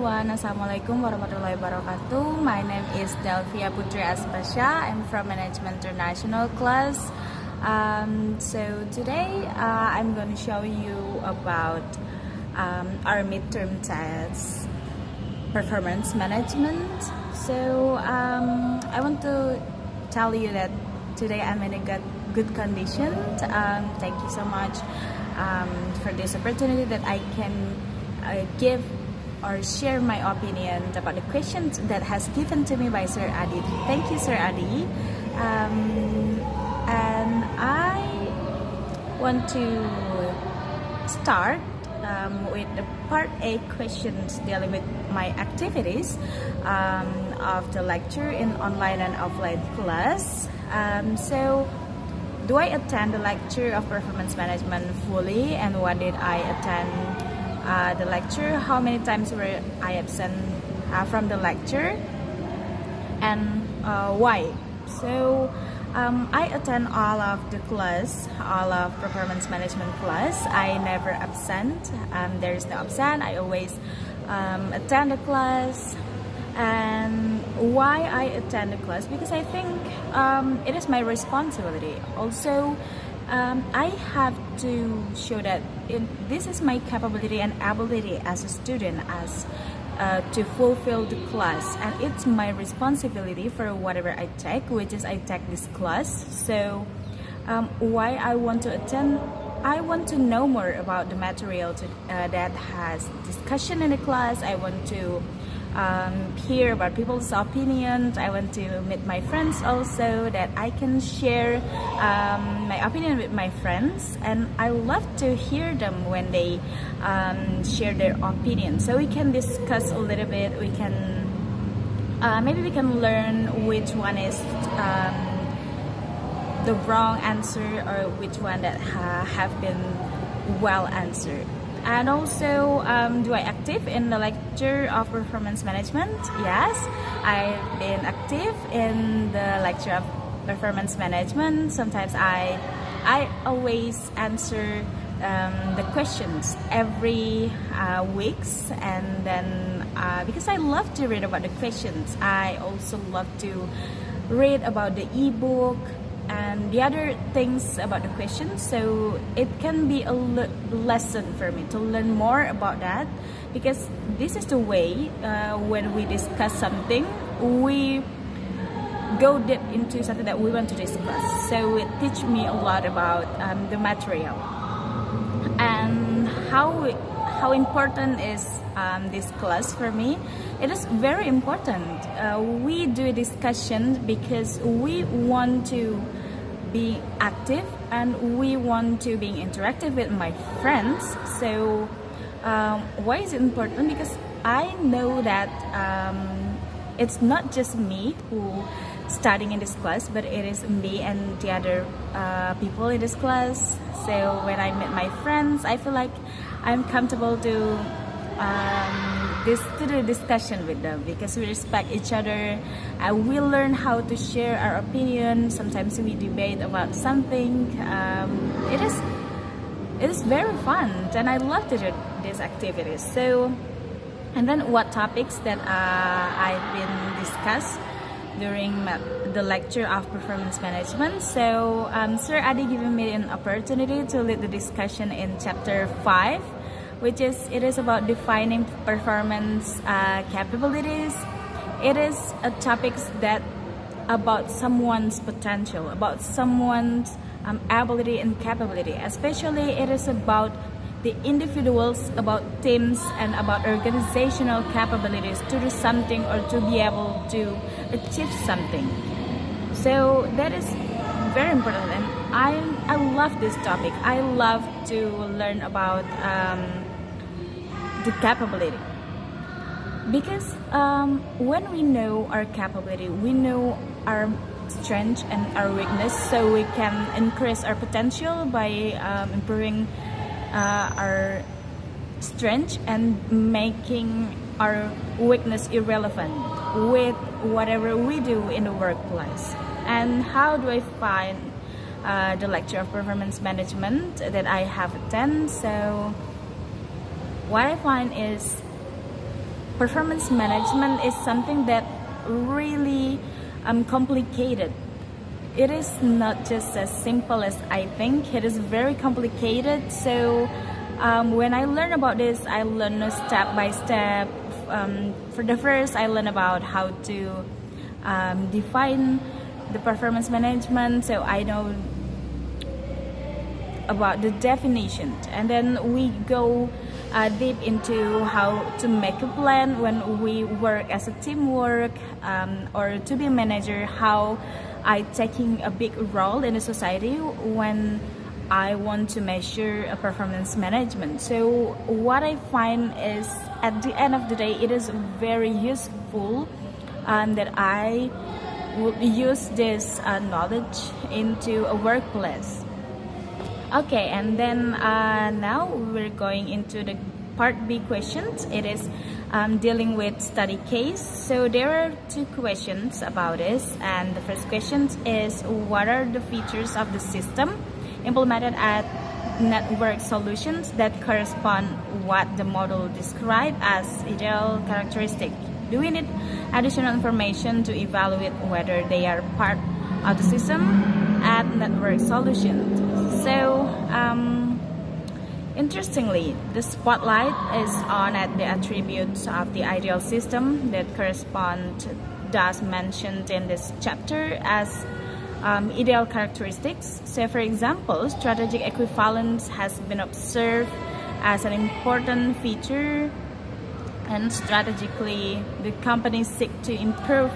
everyone, Assalamualaikum warahmatullahi wabarakatuh. My name is Delvia Putri Aspasya. I'm from Management International class. So today I'm going to show you about our midterm test performance management. So I want to tell you that today I'm in a good condition. Thank you so much for this opportunity that I can give or share my opinion about the questions that has given to me by Sir Adi. Thank you, Sir Adi. And I want to start with the part A questions dealing with my activities of the lecture in online and offline class. So do I attend the lecture of performance management fully, and what did I attend the lecture? How many times were I absent from the lecture, and why? So I attend all of the class, all of performance management class. I never absent. There is no absent. I always attend the class. And why I attend the class? Because I think it is my responsibility. Also, I have to show that this is my capability and ability as a student, as to fulfill the class, and it's my responsibility for whatever I take, which is I take this class. So why I want to attend? I want to know more about the material that has discussion in the class. I want to hear about people's opinions. I want to meet my friends also, that I can share my opinion with my friends, and I love to hear them when they share their opinion, so we can discuss a little bit. We can maybe we can learn which one is the wrong answer, or which one that have been well answered. And also, do I active in the lecture of performance management? Yes, I've been active in the lecture of performance management. Sometimes I always answer the questions every weeks, and then because I love to read about the questions, I also love to read about the ebook and the other things about the questions, so it can be a lesson for me to learn more about that, because this is the way when we discuss something, we go deep into something that we want to discuss. So it teach me a lot about the material, and how important is this class for me. It is very important. We do a discussion because we want to be active, and we want to be interactive with my friends. So why is it important? Because I know that it's not just me who studying in this class, but it is me and the other people in this class. So when I meet my friends, I feel like I'm comfortable to do the discussion with them, because we respect each other, and we learn how to share our opinion. Sometimes we debate about something. It is very fun, and I love to do these activities. So, and then what topics that I've been discussed during the lecture of performance management. So Sir Adi given me an opportunity to lead the discussion in chapter 5, which is about defining performance capabilities. It is a topic that about someone's potential, about someone's ability and capability. Especially it is about the individuals, about teams, and about organizational capabilities to do something or to be able to achieve something. So that is very important, and I love this topic. I love to learn about the capability, because when we know our capability, we know our strength and our weakness, so we can increase our potential by improving our strength and making our weakness irrelevant with whatever we do in the workplace. And how do I find the lecture of performance management that I have attended? So what I find is performance management is something that really complicated. It is not just as simple as I think. It is very complicated. So when I learn about this, I learn step by step. For the first, I learn about how to define the performance management, so I know about the definition, and then we go deep into how to make a plan when we work as a teamwork, or to be a manager, how I taking a big role in the society when I want to measure a performance management. So what I find is, at the end of the day, it is very useful that I would use this knowledge into a workplace. Okay, and then now we're going into the part B questions. It is dealing with study case. So there are two questions about this, and the first question is, what are the features of the system implemented at network solutions that correspond what the model described as ideal characteristic? Do we need additional information to evaluate whether they are part of the system at network solutions? So interestingly, the spotlight is on at the attributes of the ideal system that correspond thus mentioned in this chapter as ideal characteristics. So for example, strategic equivalence has been observed as an important feature, and strategically the companies seek to improve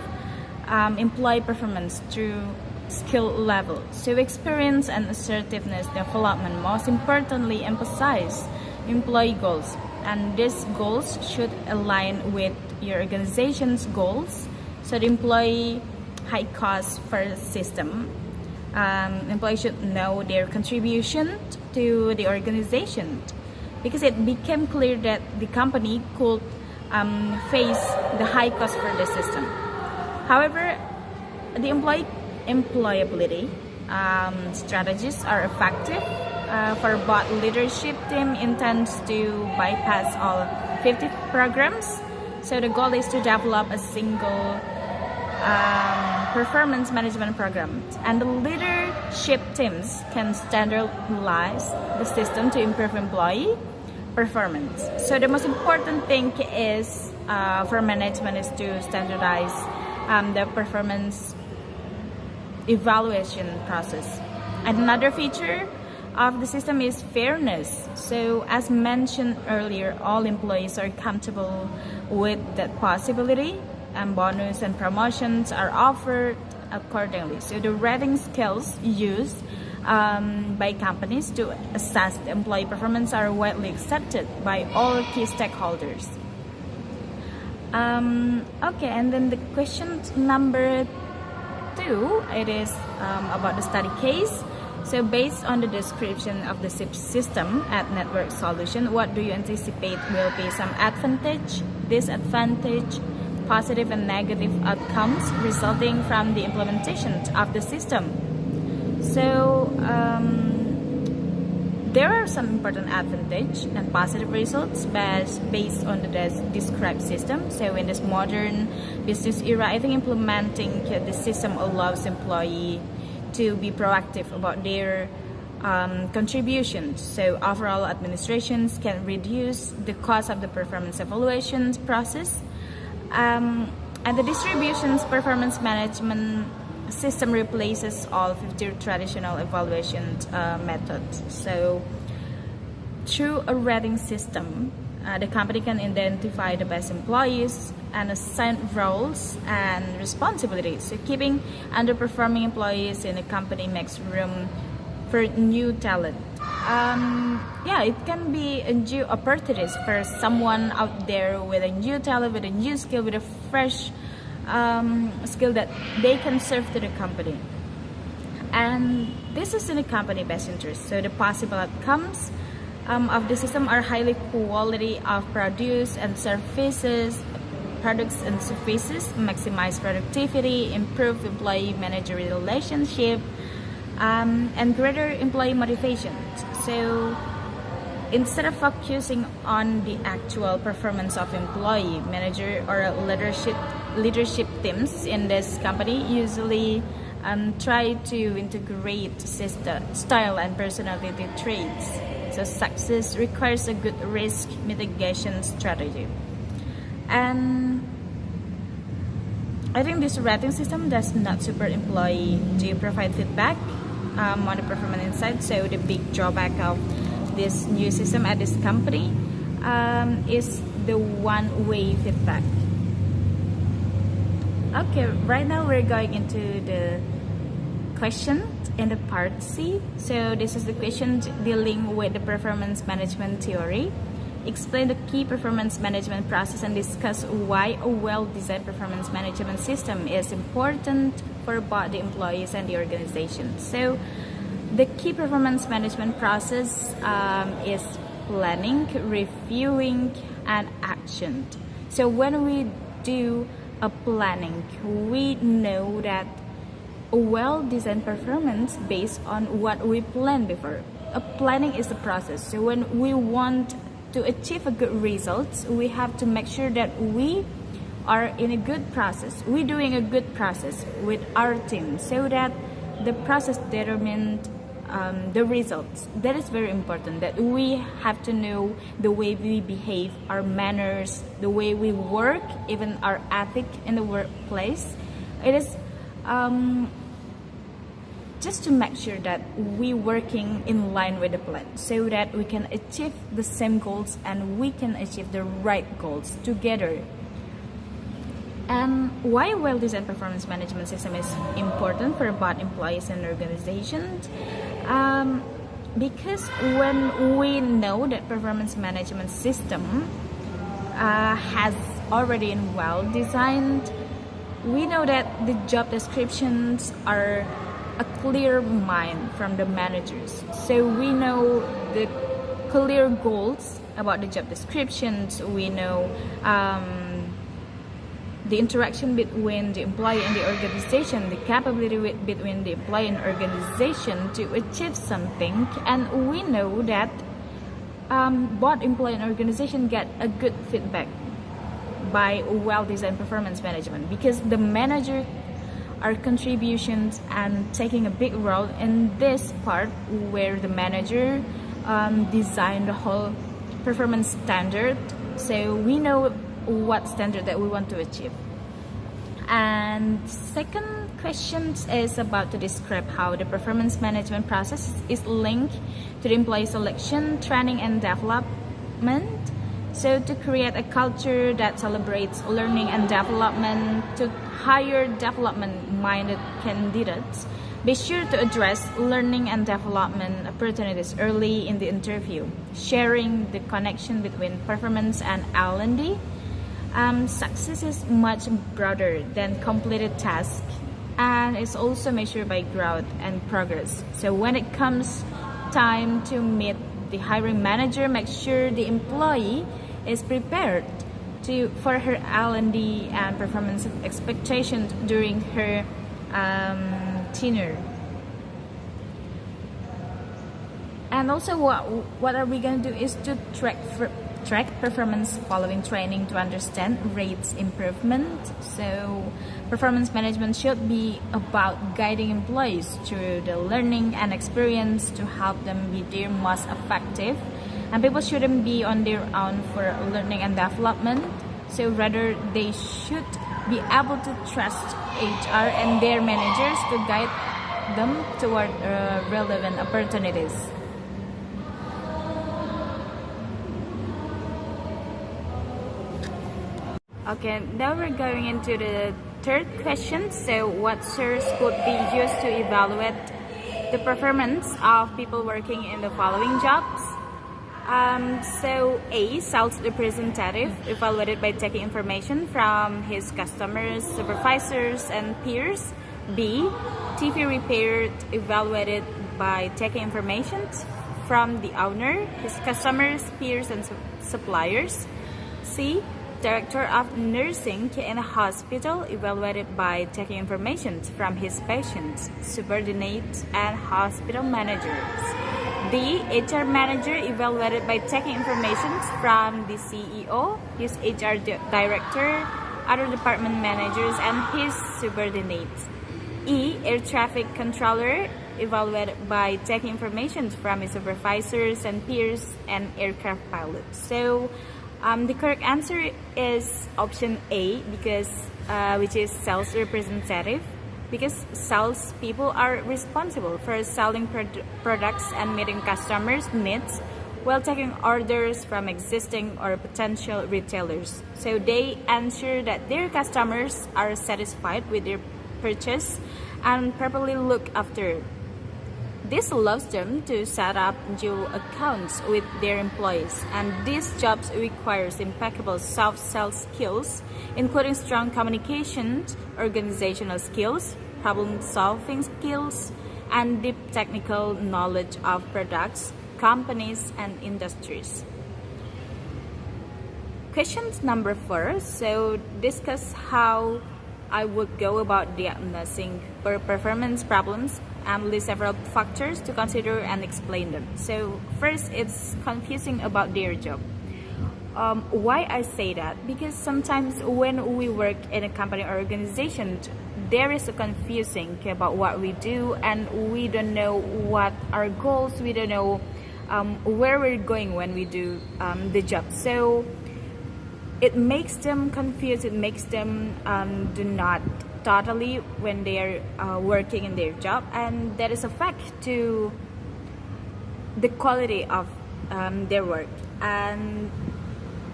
employee performance through skill level. So experience and assertiveness development most importantly emphasize employee goals, and these goals should align with your organization's goals. So the employee high cost for system, employees should know their contribution to the organization, because it became clear that the company could face the high cost for the system. However, the employability strategies are effective for both leadership team intends to bypass all 50 programs. So the goal is to develop a single performance management program, and the leadership teams can standardize the system to improve employee performance. So the most important thing is for management is to standardize the performance evaluation process. And another feature of the system is fairness. So as mentioned earlier, all employees are comfortable with that possibility, and bonus and promotions are offered accordingly. So the rating scales used by companies to assess the employee performance are widely accepted by all key stakeholders. Okay, and then the question number 2, it is about the study case. So based on the description of the SIP system at network solution, what do you anticipate will be some advantage, disadvantage, positive and negative outcomes resulting from the implementation of the system? So there are some important advantage and positive results based on the described system. So in this modern business era, I think implementing the system allows employee to be proactive about their contributions. So overall administrations can reduce the cost of the performance evaluations process, and the distributions performance management system replaces all 50 traditional evaluation methods. So through a rating system, the company can identify the best employees and assign roles and responsibilities. So keeping underperforming employees in a company makes room for new talent. Yeah, it can be a new opportunities for someone out there with a new talent, with a new skill, with a fresh skill that they can serve to the company. And this is in the company best interest. So the possible outcomes of the system are highly quality of products and services, maximize productivity, improve employee manager relationship, and greater employee motivation. So Instead of focusing on the actual performance of employee, manager, or leadership teams in this company usually try to integrate style and personality traits. So success requires a good risk mitigation strategy. And I think this rating system does not support employee to provide feedback on the performance inside. So the big drawback of this new system at this company is the one-way feedback. Okay, right now we're going into the question in the part C. So this is the question dealing with the performance management theory. Explain the key performance management process and discuss why a well-designed performance management system is important for both the employees and the organization. So the key performance management process is planning, reviewing, and action. So when we do a planning, we know that a well-designed performance based on what we planned before. A planning is the process. So when we want to achieve a good results, we have to make sure that we are in a good process. We're doing a good process with our team so that the process determines the results. That is very important, that we have to know the way we behave, our manners, the way we work, even our ethic in the workplace. It is just to make sure that we're working in line with the plan so that we can achieve the same goals and we can achieve the right goals together. And why a well-designed performance management system is important for both employees and organizations? Because when we know that performance management system has already been well designed, we know that the job descriptions are a clear mind from the managers. So we know the clear goals about the job descriptions. We know the interaction between the employee and the organization, the capability between the employee and organization to achieve something. And we know that both employee and organization get a good feedback by well-designed performance management, because the manager are contributions and taking a big role in this part where the manager designed the whole performance standard. So we know what standard that we want to achieve. And second question is about to describe how the performance management process is linked to the employee selection, training, and development. So to create a culture that celebrates learning and development, to hire development-minded candidates, be sure to address learning and development opportunities early in the interview, sharing the connection between performance and L&D. Success is much broader than completed tasks, and it's also measured by growth and progress. So when it comes time to meet the hiring manager, make sure the employee is prepared for her L&D and performance expectations during her tenure. And also what are we going to do is to track performance following training to understand rates improvement. So performance management should be about guiding employees through the learning and experience to help them be their most effective. And people shouldn't be on their own for learning and development. So rather they should be able to trust HR and their managers to guide them toward relevant opportunities. Okay, now we're going into the third question. So what source could be used to evaluate the performance of people working in the following jobs? So A, sales representative, evaluated by taking information from his customers, supervisors, and peers. B, TV repair, evaluated by taking information from the owner, his customers, peers, and suppliers. C, director of nursing in a hospital, evaluated by taking information from his patients, subordinates, and hospital managers. D. HR manager evaluated by taking information from the CEO, his HR director, other department managers, and his subordinates. E. Air traffic controller evaluated by taking information from his supervisors and peers and aircraft pilots. So the correct answer is option A, because which is sales representative, because sales people are responsible for selling products and meeting customers' needs while taking orders from existing or potential retailers. So they ensure that their customers are satisfied with their purchase and properly look after. This allows them to set up new accounts with their employees, and these jobs requires impeccable soft sales skills, including strong communication, organizational skills, problem-solving skills, and deep technical knowledge of products, companies, and industries. Question number 4. So discuss how I would go about diagnosing performance problems and list several factors to consider and explain them. So first, it's confusing about their job. Why I say that? Because sometimes when we work in a company or organization, there is a confusing about what we do, and we don't know what our goals, we don't know where we're going when we do the job. So it makes them confused, it makes them do not totally when they are working in their job, and that is a fact to the quality of their work. And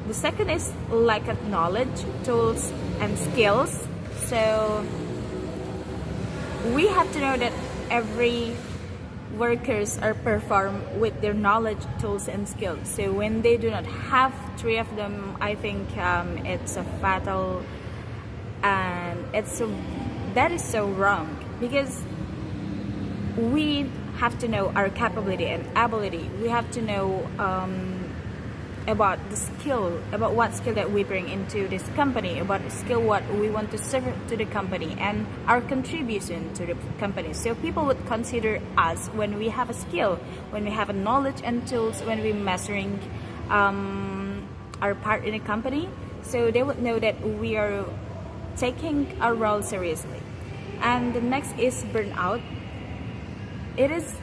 the second is lack of knowledge, tools, and skills. So we have to know that every workers are performed with their knowledge, tools, and skills. So when they do not have 3 of them, I think it's a fatal, and that is so wrong, because we have to know our capability and ability. We have to know about the skill, about what skill that we bring into this company, about the skill what we want to serve to the company, and our contribution to the company. So people would consider us when we have a skill, when we have a knowledge and tools, when we're measuring our part in a company. So they would know that we are taking our role seriously. And the next is burnout. It is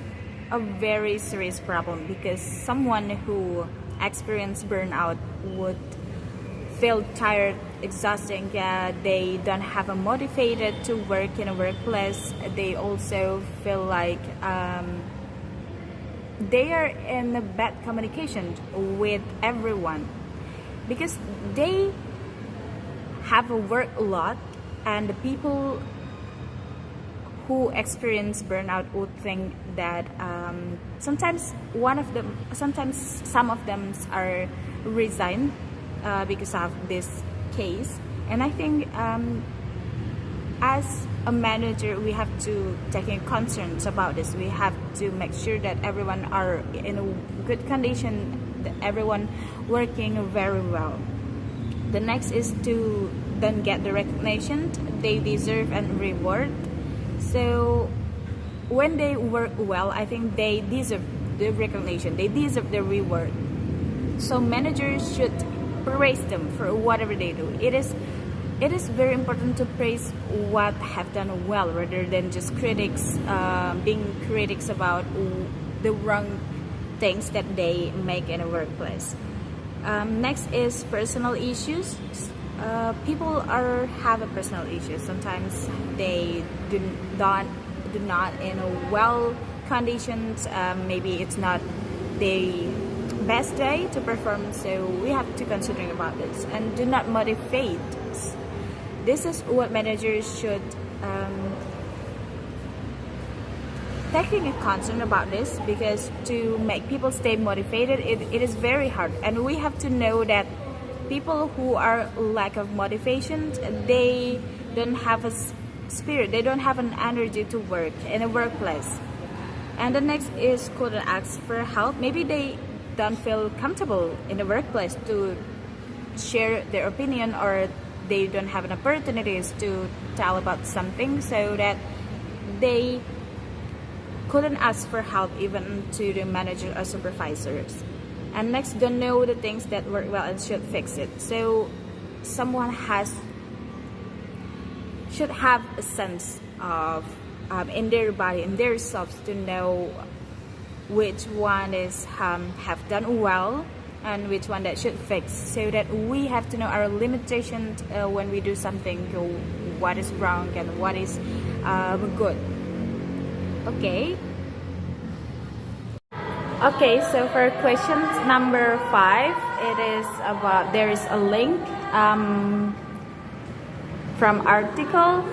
a very serious problem, because someone who experience burnout would feel tired, exhausting. They don't have a motivated to work in a workplace. They also feel like they are in a bad communication with everyone, because they have a work a lot, and the people who experience burnout would think that sometimes some of them are resigned because of this case. And I think as a manager, we have to take in concerns about this. We have to make sure that everyone are in a good condition, that everyone working very well. The next is to then get the recognition they deserve and reward. So when they work well, I think they deserve the recognition, they deserve the reward. So managers should praise them for whatever they do. It is very important to praise what have done well, rather than just being critics about the wrong things that they make in a workplace. Next is personal issues. People have a personal issue. Sometimes they do not in a well conditions. Maybe it's not the best day to perform. So we have to consider about this, and do not motivate. This is what managers should taking a concern about this, because to make people stay motivated, it is very hard. And we have to know that people who are lack of motivation, they don't have a spirit, they don't have an energy to work in a workplace. And the next is couldn't ask for help. Maybe they don't feel comfortable in the workplace to share their opinion, or they don't have an opportunities to tell about something, so that they couldn't ask for help even to the manager or supervisors. And next, don't know the things that work well and should fix it. So someone should have a sense of in their body, in their selves, to know which one is have done well and which one that should fix, so that we have to know our limitations when we do something, what is wrong and what is good. Okay, so for question number 5, it is about, there is a link from article,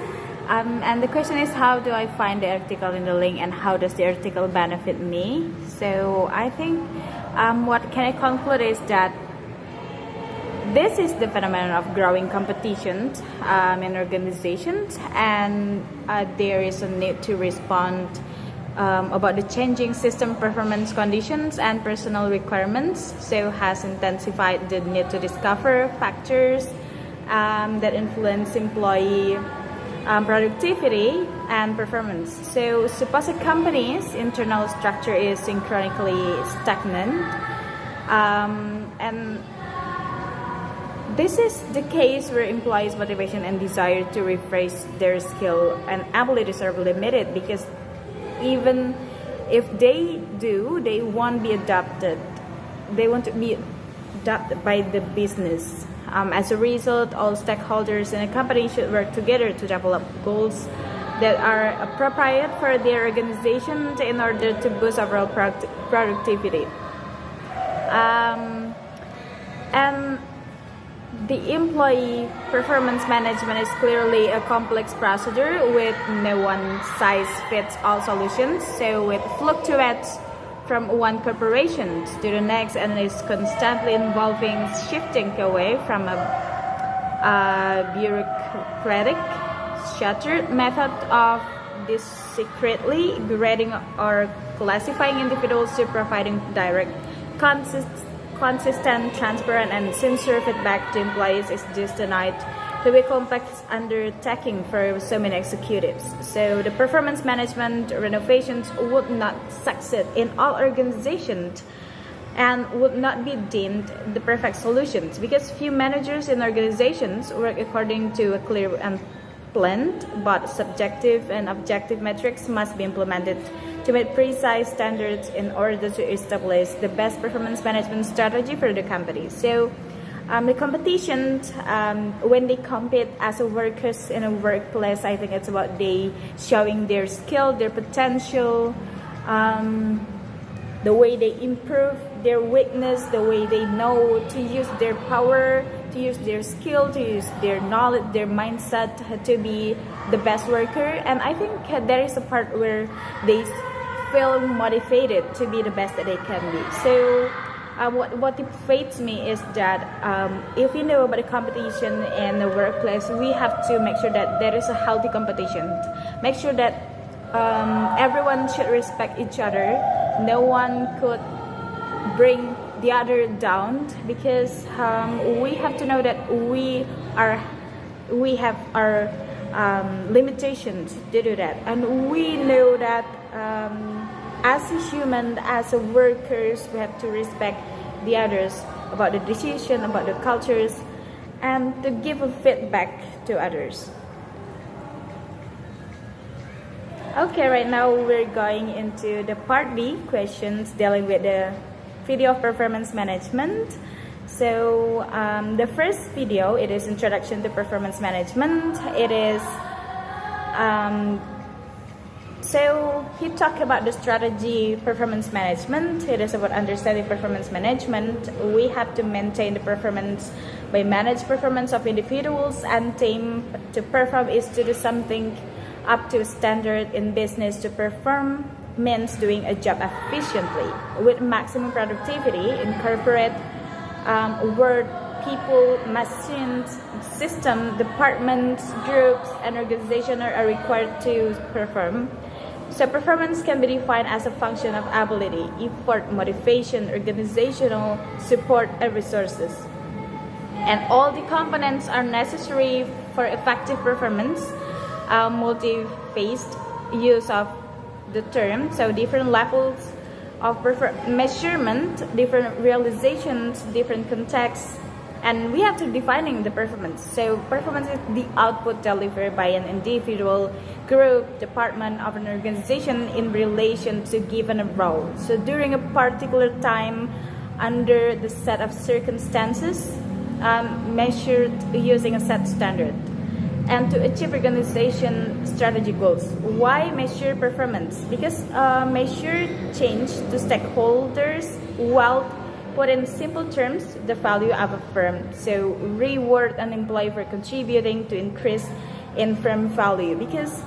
and the question is, how do I find the article in the link and how does the article benefit me? So I think what can I conclude is that this is the phenomenon of growing competition in organizations, and there is a need to respond about the changing system performance conditions and personal requirements. So has intensified the need to discover factors that influence employee productivity and performance. So suppose a company's internal structure is synchronically stagnant, and this is the case where employees' motivation and desire to refresh their skill and abilities are limited, because even if they do, they won't be adopted. They want to be adopted by the business. As a result, all stakeholders in a company should work together to develop goals that are appropriate for their organization in order to boost overall productivity. And the employee performance management is clearly a complex procedure with no one-size-fits-all solutions. So it fluctuates from one corporation to the next and is constantly involving shifting away from a bureaucratic, shuttered method of discreetly grading or classifying individuals to providing direct, consistent, transparent, and sincere feedback to employees is destined to be complex undertaking for so many executives. So the performance management renovations would not succeed in all organizations and would not be deemed the perfect solutions, because few managers in organizations work according to a clear and planned, but subjective and objective metrics must be implemented to meet precise standards in order to establish the best performance management strategy for the company. So the competition, when they compete as a workers in a workplace, I think it's about they showing their skill, their potential, the way they improve their weakness, the way they know to use their power, to use their skill, to use their knowledge, their mindset to be the best worker. And I think there is a part where they feel motivated to be the best that they can be. So what motivates me is that if we know about the competition in the workplace, we have to make sure that there is a healthy competition. Make sure that everyone should respect each other. No one could bring the other down, because we have to know that we have our limitations to do that, and we know that as a human, as a workers, we have to respect the others about the decision, about the cultures, and to give a feedback to others. Okay, right now we're going into the part B, questions dealing with the video of performance management. So the first video, it is introduction to performance management. It is so he talked about the strategy performance management. It is about understanding performance management. We have to maintain the performance by manage performance of individuals and team. To perform is to do something up to a standard in business. To perform means doing a job efficiently with maximum productivity in corporate where people, machines, system, departments, groups, and organizations are required to perform. So performance can be defined as a function of ability, effort, motivation, organizational support, and resources. And all the components are necessary for effective performance. Multi-phased use of the term. So different levels of measurement, different realizations, different contexts, and we have to defining the performance. So performance is the output delivered by an individual, group, department of an organization in relation to given a role. So during a particular time, under the set of circumstances, measured using a set standard, and to achieve organization strategy goals. Why measure performance? Because measure change to stakeholders while put in simple terms the value of a firm. So reward an employee for contributing to increase in firm value, because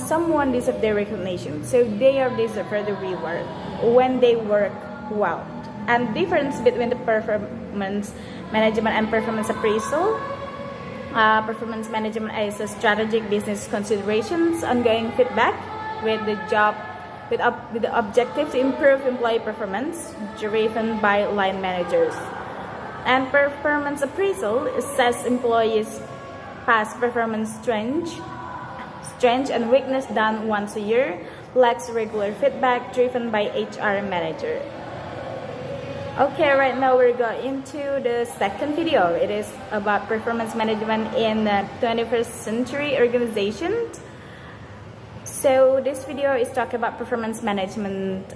someone deserves their recognition. So they are deserve for the reward when they work well. And difference between the performance management and performance appraisal. Performance management is a strategic business considerations, ongoing feedback with the objective to improve employee performance, driven by line managers. And performance appraisal assess employees' past performance strength and weakness done once a year, lacks regular feedback, driven by HR manager. Okay, right now we're going into the second video. It is about performance management in the 21st century organization. So this video is talking about performance management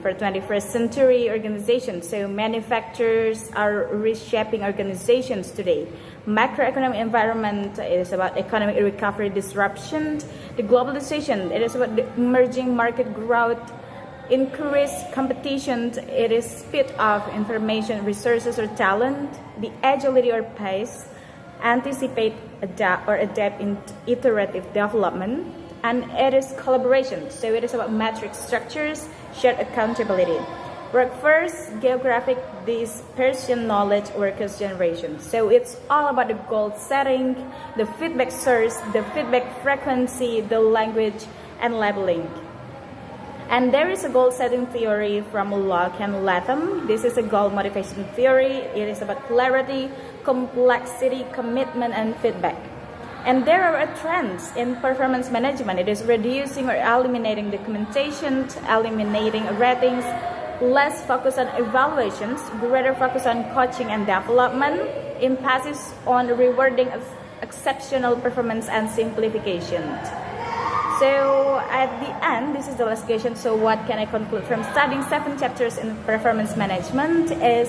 for 21st century organizations. So manufacturers are reshaping organizations today. Macroeconomic environment is about economic recovery disruption. The globalization, it is about the emerging market growth. Increased competition, it is speed of information, resources or talent, the agility or pace, anticipate, adapt in iterative development, and it is collaboration. So it is about metric structures, shared accountability. Workforce, geographic dispersion, knowledge, workers generation. So it's all about the goal setting, the feedback source, the feedback frequency, the language, and labeling. And there is a goal setting theory from Locke and Latham. This is a goal motivation theory. It is about clarity, complexity, commitment, and feedback. And there are trends in performance management. It is reducing or eliminating documentation, eliminating ratings, less focus on evaluations, greater focus on coaching and development, emphasis on rewarding exceptional performance and simplification. So at the end, this is the last question. So what can I conclude from studying 7 chapters in performance management is,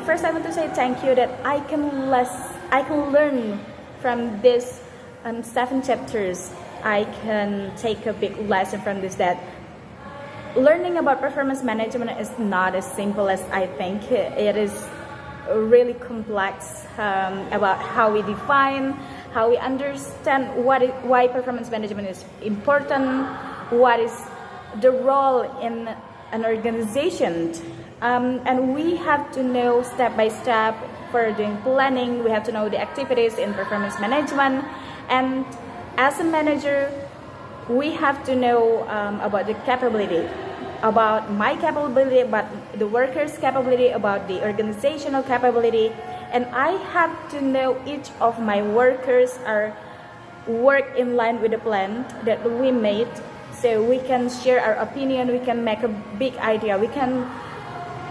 first I want to say thank you that I can learn from this 7 chapters. I can take a big lesson from this, that learning about performance management is not as simple as I think. It is really complex about how we define, how we understand why performance management is important, what is the role in an organization, and we have to know step by step for doing planning. We have to know the activities in performance management, and as a manager we have to know about the capability, about my capability, about the workers' capability, about the organizational capability, and I have to know each of my workers are work in line with the plan that we made, so we can share our opinion, we can make a big idea, we can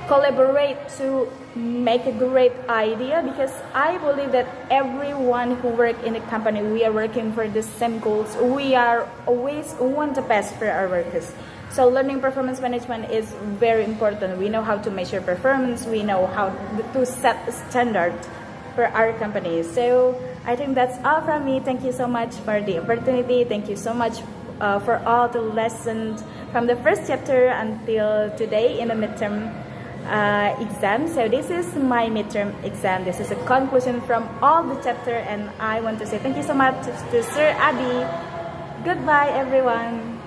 collaborate to make a great idea, because I believe that everyone who work in the company, we are working for the same goals. We are always want the best for our workers. So learning performance management is very important. We know how to measure performance, we know how to set a standard for our company. So I think that's all from me. Thank you so much for the opportunity. Thank you so much for all the lessons from the first chapter until today in the midterm exam. So this is my midterm exam. This is a conclusion from all the chapter, and I want to say thank you so much to Sir Adi. Goodbye everyone.